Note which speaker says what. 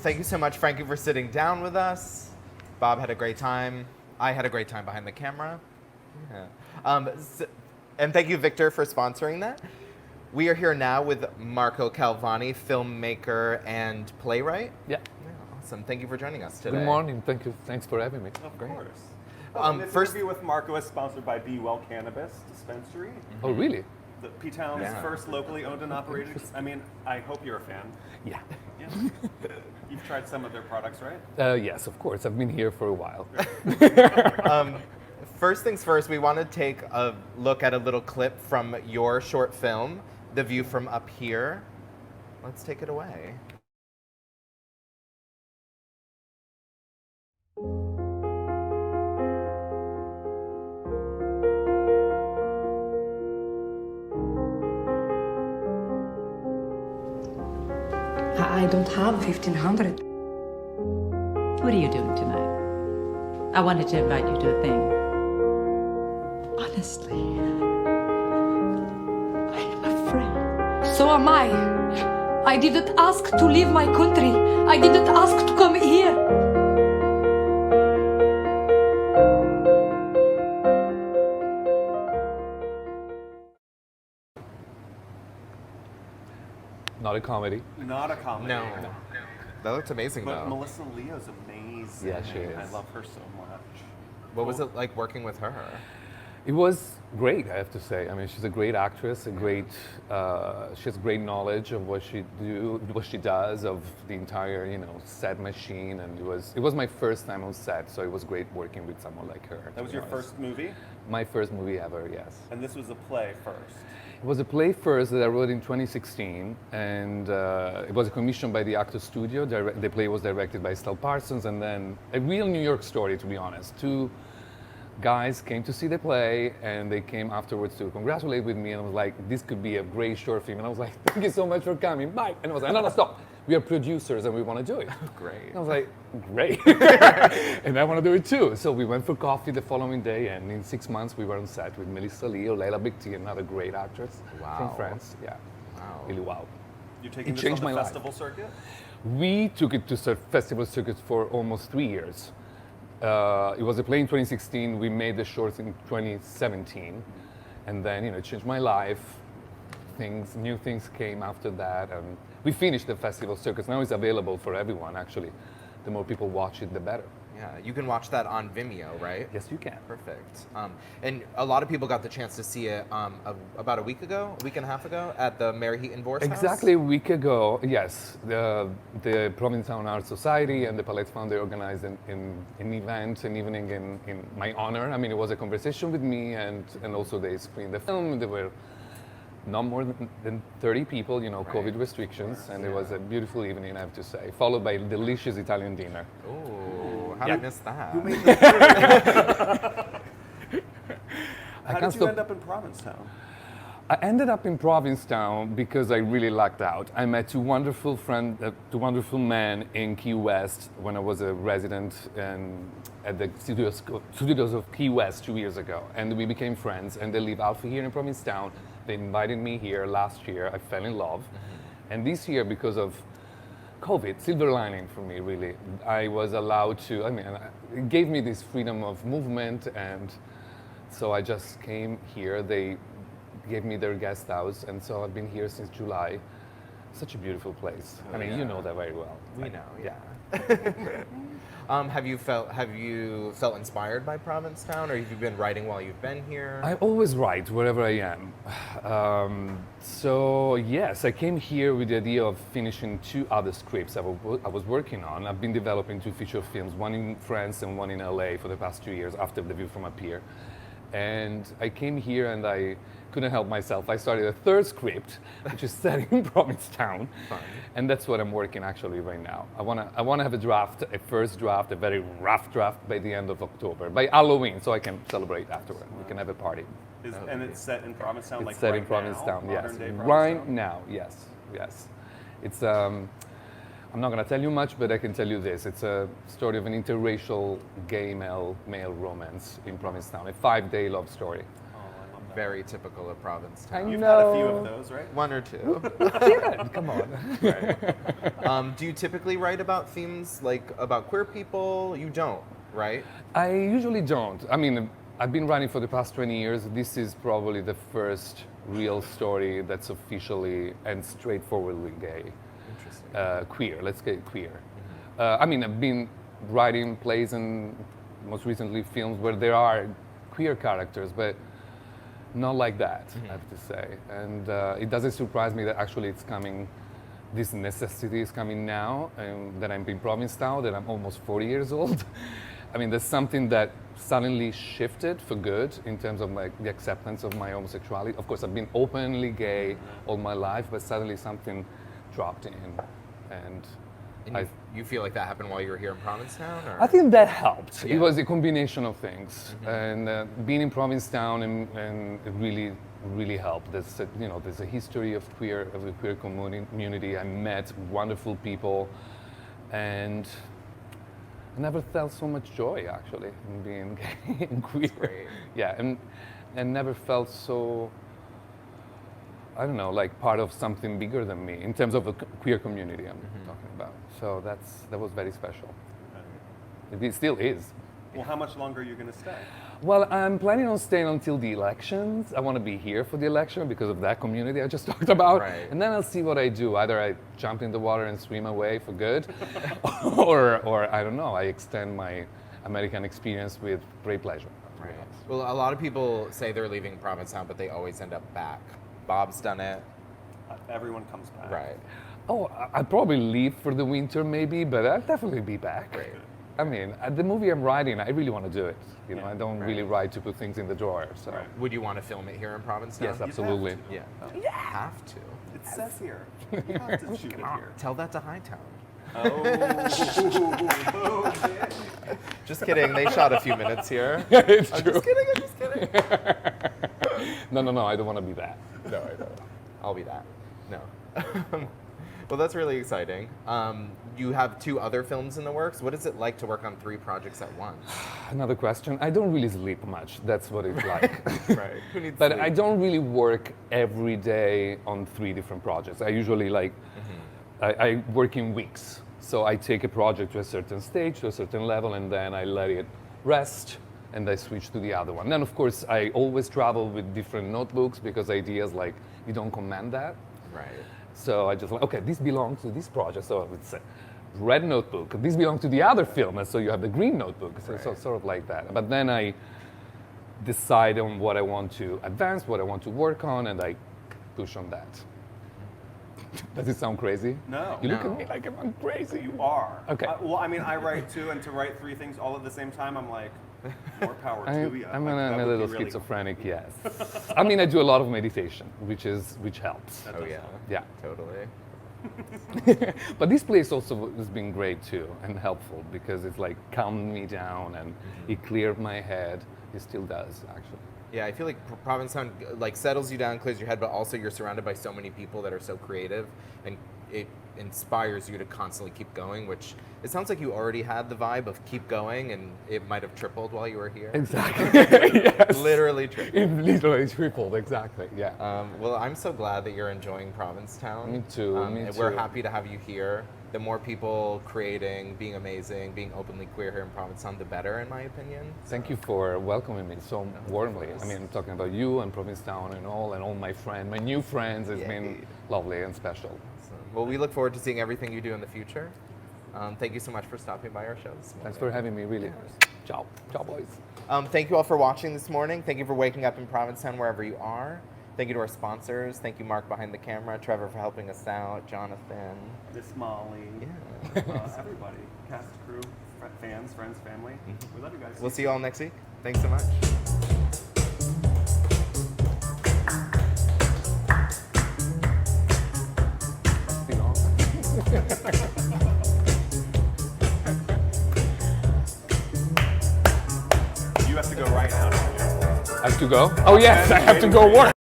Speaker 1: thank you so much, Frankie, for sitting down with us. Bob had a great time. I had a great time behind the camera. Yeah. And thank you, Victor, for sponsoring that. We are here now with Marco Calvani, filmmaker and playwright.
Speaker 2: Yeah.
Speaker 1: Awesome. Thank you for joining us today.
Speaker 2: Good morning. Thank you. Thanks for having me.
Speaker 3: Of
Speaker 1: Great.
Speaker 3: course. Well, this interview with Marco is sponsored by Be Well Cannabis Dispensary.
Speaker 2: Oh, really?
Speaker 3: The P-Town's first locally owned and operated. I mean, I hope you're a fan.
Speaker 2: Yeah.
Speaker 3: Yeah. You've tried some of their products, right?
Speaker 2: Yes, of course. I've been here for a while.
Speaker 1: First things first, we want to take a look at a little clip from your short film, The View from Up Here. Let's take it away.
Speaker 4: I don't have 1,500.
Speaker 5: What are you doing tonight? I wanted to invite you to a thing.
Speaker 4: Honestly, I am afraid. So am I. I didn't ask to leave my country. I didn't ask to come here.
Speaker 2: Not a comedy.
Speaker 3: Not a comedy.
Speaker 1: No. That looks amazing,
Speaker 3: But
Speaker 1: though.
Speaker 3: Melissa Leo's amazing.
Speaker 2: Yeah, she is.
Speaker 3: I love her so much.
Speaker 1: What was it like working with her?
Speaker 2: It was great, I have to say. I mean, she's a great actress, she has great knowledge of what she does, of the entire, set machine, and it was my first time on set, so it was great working with someone like her.
Speaker 3: That was your first movie?
Speaker 2: My first movie ever, yes.
Speaker 3: And this was a play first.
Speaker 2: It was a play first that I wrote in 2016, and it was commissioned by the Actors Studio. The play was directed by Estelle Parsons, and then a real New York story, to be honest. Two guys came to see the play, and they came afterwards to congratulate with me, and I was like, this could be a great short film. And I was like, thank you so much for coming, bye. And I was like, no, stop. We are producers, and we want to do it.
Speaker 1: Great.
Speaker 2: And I was like, great. And I want to do it too. So we went for coffee the following day, and in 6 months we were on set with Melissa Leo, Leila Bekti, another great actress from France. Yeah.
Speaker 1: Wow.
Speaker 2: Really wow.
Speaker 3: You're taking
Speaker 2: It
Speaker 3: this
Speaker 2: changed
Speaker 3: on the
Speaker 2: my life.
Speaker 3: festival circuit?
Speaker 2: We took it to festival circuits for almost 3 years. It was a play in 2016. We made the shorts in 2017, and then it changed my life. New things came after that, and we finished the festival circuits. Now it's available for everyone. Actually, the more people watch it, the better.
Speaker 1: Yeah, you can watch that on Vimeo, right?
Speaker 2: Yes, you can.
Speaker 1: Perfect. And a lot of people got the chance to see it about a week and a half ago, at the Mary Heaton Vorse House?
Speaker 2: Exactly a week ago, yes. The Provincetown Art Society and the Palette Fund, they organized an event, an evening in my honor. I mean, it was a conversation with me, and also they screened the film. There were not more than 30 people, COVID restrictions, and it was a beautiful evening, I have to say, followed by a delicious Italian dinner.
Speaker 1: Oh, how did I miss that?
Speaker 3: Who made the How did you end up in Provincetown?
Speaker 2: I ended up in Provincetown because I really lucked out. I met two wonderful men in Key West when I was a resident at the studios of Key West 2 years ago. And we became friends, and they live out here in Provincetown. They invited me here last year. I fell in love. Mm-hmm. And this year, because of COVID, silver lining for me, really, I was allowed to, it gave me this freedom of movement, and so I just came here. They gave me their guest house, and so I've been here since July. Such a beautiful place.
Speaker 1: Oh,
Speaker 2: you know that very well.
Speaker 1: We know, yeah. Have you felt inspired by Provincetown, or have you been writing while you've been here?
Speaker 2: I always write wherever I am. So yes, I came here with the idea of finishing two other scripts I was working on. I've been developing two feature films, one in France and one in LA for the past 2 years after The View from Up Here. And I came here and I couldn't help myself. I started a third script, which is set in Provincetown.
Speaker 1: Fun.
Speaker 2: And that's what I'm working actually right now. I wanna have a first draft, a very rough draft by the end of October, by Halloween, so I can celebrate afterward. We can have a party.
Speaker 3: And it's set in Provincetown,
Speaker 2: It's set in Provincetown, yes. Right now, yes. It's I'm not going to tell you much, but I can tell you this. It's a story of an interracial gay male romance in Provincetown, a 5-day love story.
Speaker 3: Oh, I love
Speaker 1: very typical of Provincetown.
Speaker 3: You've
Speaker 2: No.
Speaker 3: had a few of those, right?
Speaker 1: One or two.
Speaker 2: Yeah, come on.
Speaker 1: Do you typically write about themes like about queer people? You don't, right?
Speaker 2: I usually don't. I mean, I've been writing for the past 20 years. This is probably the first real story that's officially and straightforwardly gay.
Speaker 1: Interesting.
Speaker 2: Queer, let's get queer. I mean, I've been writing plays and most recently films where there are queer characters, but not like that, I have to say. And it doesn't surprise me that actually it's coming, this necessity is coming now, and that I'm in Provincetown, that I'm almost 40 years old. I mean, there's something that suddenly shifted for good in terms of like the acceptance of my homosexuality. Of course, I've been openly gay all my life, but suddenly something dropped in, and
Speaker 1: You feel like that happened while you were here in Provincetown? Or?
Speaker 2: I think that helped.
Speaker 1: Yeah.
Speaker 2: It was a combination of things, and being in Provincetown and it really helped. There's there's a history of the queer community. I met wonderful people, and I never felt so much joy actually in being gay and queer.
Speaker 1: great.
Speaker 2: Yeah, and never felt so, I don't know, like part of something bigger than me in terms of a queer community I'm talking about. So that was very special. It still is.
Speaker 3: Well, how much longer are you going to stay?
Speaker 2: Well, I'm planning on staying until the elections. I want to be here for the election because of that community I just talked about.
Speaker 1: Right.
Speaker 2: And then I'll see what I do. Either I jump in the water and swim away for good, or I don't know, I extend my American experience with great pleasure.
Speaker 1: Right. Well, a lot of people say they're leaving Provincetown, but they always end up back. Bob's done it.
Speaker 3: Everyone comes back.
Speaker 1: Right.
Speaker 2: Oh, I'd probably leave for the winter maybe, but I'll definitely be back.
Speaker 1: Great.
Speaker 2: I mean, the movie I'm writing, I really want to do it. You know,
Speaker 3: Yeah,
Speaker 2: I don't
Speaker 1: right.
Speaker 2: really write to put things in the drawer. So
Speaker 3: Right.
Speaker 1: Would you want to film it here in Provincetown?
Speaker 2: yes, absolutely.
Speaker 3: to.
Speaker 1: Yeah. You have to.
Speaker 3: It says here. You have to shoot it here.
Speaker 1: Tell that to Hightown.
Speaker 3: Oh, okay.
Speaker 1: Just kidding. They shot a few minutes here.
Speaker 2: It's
Speaker 1: I'm
Speaker 2: true.
Speaker 1: just kidding. I'm just kidding.
Speaker 2: No, I don't want to be that.
Speaker 1: No, I don't. I'll be that. No. Well, that's really exciting. You have 2 other films in the works. What is it like to work on 3 projects at once?
Speaker 2: Another question. I don't really sleep much. That's what it's like.
Speaker 1: Right. Who needs
Speaker 2: But
Speaker 1: sleep?
Speaker 2: I don't really work every day on 3 different projects. I usually I work in weeks. So I take a project to a certain stage, to a certain level, and then I let it rest, and I switch to the other one. Then, of course, I always travel with different notebooks because ideas like you don't command that.
Speaker 1: Right.
Speaker 2: So I just like, okay, this belongs to this project, so it's a red notebook. This belongs to the other film, and so you have the green notebook. So,
Speaker 1: Right.
Speaker 2: sort of like that. But then I decide on what I want to advance, what I want to work on, and I push on that. Does it sound crazy?
Speaker 3: No.
Speaker 2: You look
Speaker 1: No.
Speaker 2: at me like I'm crazy.
Speaker 3: You are.
Speaker 2: Okay.
Speaker 3: Well, I mean, I write too, and to write 3 things all at the same time, I'm like, more power to you.
Speaker 2: I'm
Speaker 3: Like, that
Speaker 2: a
Speaker 3: would
Speaker 2: little
Speaker 3: be really
Speaker 2: schizophrenic, yes. I mean, I do a lot of meditation, which helps.
Speaker 1: Oh, yeah.
Speaker 2: Yeah.
Speaker 1: Totally.
Speaker 2: But this place also has been great too and helpful because it's like calmed me down and it cleared my head. It still does, actually.
Speaker 1: Yeah, I feel like Provincetown like settles you down, clears your head, but also you're surrounded by so many people that are so creative, and it inspires you to constantly keep going. Which it sounds like you already had the vibe of keep going, and it might have tripled while you were here.
Speaker 2: Exactly. Yes.
Speaker 1: Literally tripled.
Speaker 2: It literally tripled, exactly, yeah.
Speaker 1: Well, I'm so glad that you're enjoying Provincetown.
Speaker 2: Me too, me
Speaker 1: and We're
Speaker 2: too.
Speaker 1: happy to have you here. The more people creating, being amazing, being openly queer here in Provincetown, the better, in my opinion.
Speaker 2: Thank you for welcoming me so warmly. I mean, talking about you and Provincetown and all my friends, my new friends, it's been lovely and special.
Speaker 1: Well, we look forward to seeing everything you do in the future. Thank you so much for stopping by our show this morning.
Speaker 2: Thanks for having me, really. Ciao. Ciao, boys.
Speaker 1: Thank you all for watching this morning. Thank you for waking up in Provincetown wherever you are. Thank you to our sponsors. Thank you, Mark, behind the camera. Trevor for helping us out. Jonathan.
Speaker 3: Miss Molly.
Speaker 1: Yeah.
Speaker 3: Everybody. Cast, crew, fans, friends, family. We love you guys.
Speaker 1: We'll see you all next week. Thanks so much.
Speaker 3: You have to go right now.
Speaker 2: I have to go? Oh, yes, I have to go work.